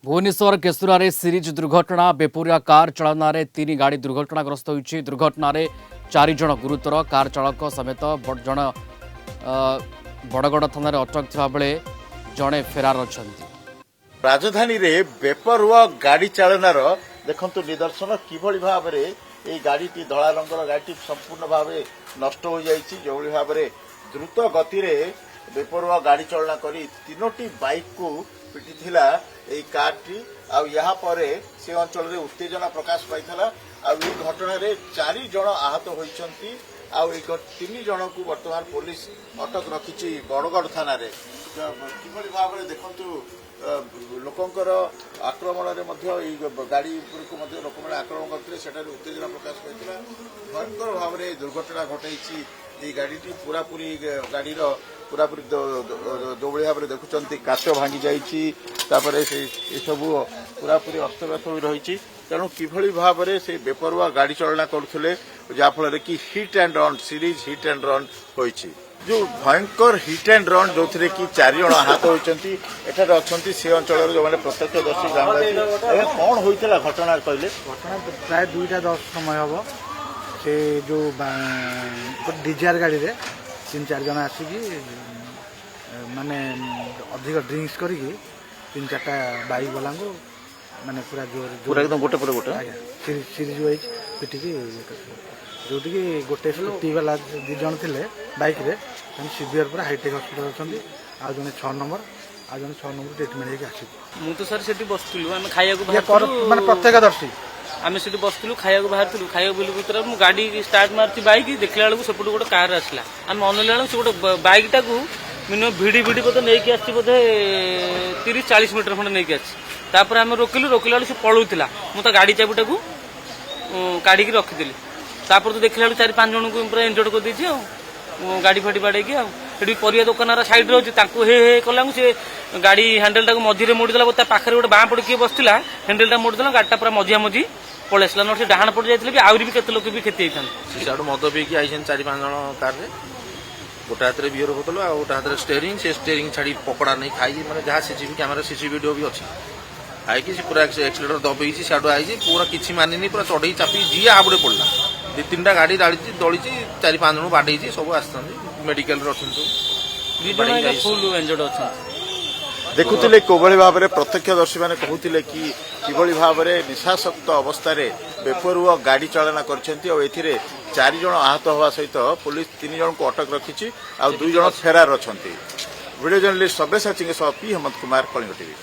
Bhubaneswar केसुरारे series दुर्घटना बेपुरिया car चालन तीन गाड़ी दुर्घटनाग्रस्त होती। दुर्घटन चार जन गुरुतर कार चालक समेत जन बड़गड़ थाना अटक था बेले जड़े फेरार अच्छा। राजधानी रे बेपरुआ गाड़ी चालनार देखंतु निदर्शन किभଳି भाबरे ए गाड़ीटी धला रंगर गाड़ी संपूर्ण भाव नष्ट हो जाइछि। जो भाव द्रुत गति रे बेपरुआ गाड़ी चालना करी तीनोटी बाइक को पिटिथिला ए कारटी आ यहाँ पर से अंचल रे उत्तेजना प्रकाश पाइथला। आ ए घटना रे 4 जन आहत होइछंती। आ ए 3 जन को वर्तमान पुलिस अटक रखिछि बड़गड़ थाना रे। किभଳି भाव देखंतु लोकंकर आक्रमण गाड़ी लोक मैंने आक्रमण करते उत्तेजना प्रकाश पाई भयंकर भाव में दुर्घटना घटाई। गाड़ी पूरापूरी गाड़ी पूरापूरी जो भाव में देखुं काच भांगी जापर सब पूरापूरी अस्तव्यस्त हो रही। तेणु किभଳି भाव में से बेपरुआ गाड़ी चलना करते जहाँफल कि hit and run series hit and run होती। जो भयंकर हिट एंड रन जो थे कि 4 जन आहत होती अच्छा से अंचल जो मैंने प्रत्यक्षदर्शी ग्रामवासी कौन होता घटना कहले घटना प्राय 2:10 समय हम से जो डिजार गाड़ी रे 3-4 जन आसिकी माने अधिक ड्रिंक्स करी 3-4टा बाइक वाला को माने पूरा जोर पूरा एकदम गोटे पर गोटे सीरीज वाइज पिटिकी जोटि गोटे स्कूटी वाला 2 जन थे बाइक रे सीवियर पूरा हाईटेक हॉस्पिटल अच्छा आज जन 6 नंबर आज जन 6 नंबर ट्रिटमेंट होगी आस मुझे सर से बसलु आम खाया माने प्रत्येकदर्शी आम से बसलु खाया बाहर खाया बिल भर गाड़ी स्टार्ट मार्च बाइक देखला बेलू सेपट गोटे कार आसला आम अनैला बेलू से गोटे बाइक टाक मिनिमम भिड़ी भिड़ी बोधे नहीं आसी बोधे 30-40 मीटर खंडे नहीं आसी आम रोकिलु रोकला बेलू से पलूला मुझे गाड़ी चाबिटा को काढ़ी रखीदी तापर तो देखला 4-5 जन को पूरा इंजर्ड कर देछि गाड़ी फाटी बाड़े परिया दुकान सैड रोचे हे हे कला से गाड़ी हैंडल टाक मझे मोड़देला पाखे गोटे बाँ पड़ किए बसला हैंडल मोड़देला गाड़ी पूरा मझिया मझी पलि आसला ना डाण पड़ जाते आहरी भी केते लोक भी क्षति होता मद पीकी आई 4-5 जन कार गोटे हाथ में बियर बोतल आ गोटे हाथ में स्टेयरिंग से स्टेयरिंग छाड़ी पकड़ा नहीं खाई मैंने जहाँ सीसीटीवी कैमेरा सीसीटीवी वीडियो भी अच्छी आई पूरा एक्सीलेटर दबे साड़ू आई पूरा किसी मानिनी पूरा चढ़ई चापी जी आबड़े पड़ा 2-3टा गाड़ी दड़ी 4-5 जन बाड़े सब आस मेडिकल फुल इंजर्ड अच्छा देखुले कोभଳି भाव में प्रत्यक्षदर्शी मैंने कहते कि किभଳି भाव में निशासक्त अवस्था बेपरुआ गाड़ी चालना कर 4 जन आहत होगा सहित पुलिस 3 जन को अटक रखी 2 जन फेरार अच्छा। Video journalist Sabyasachi P Hemant Kumar Kalinga TV.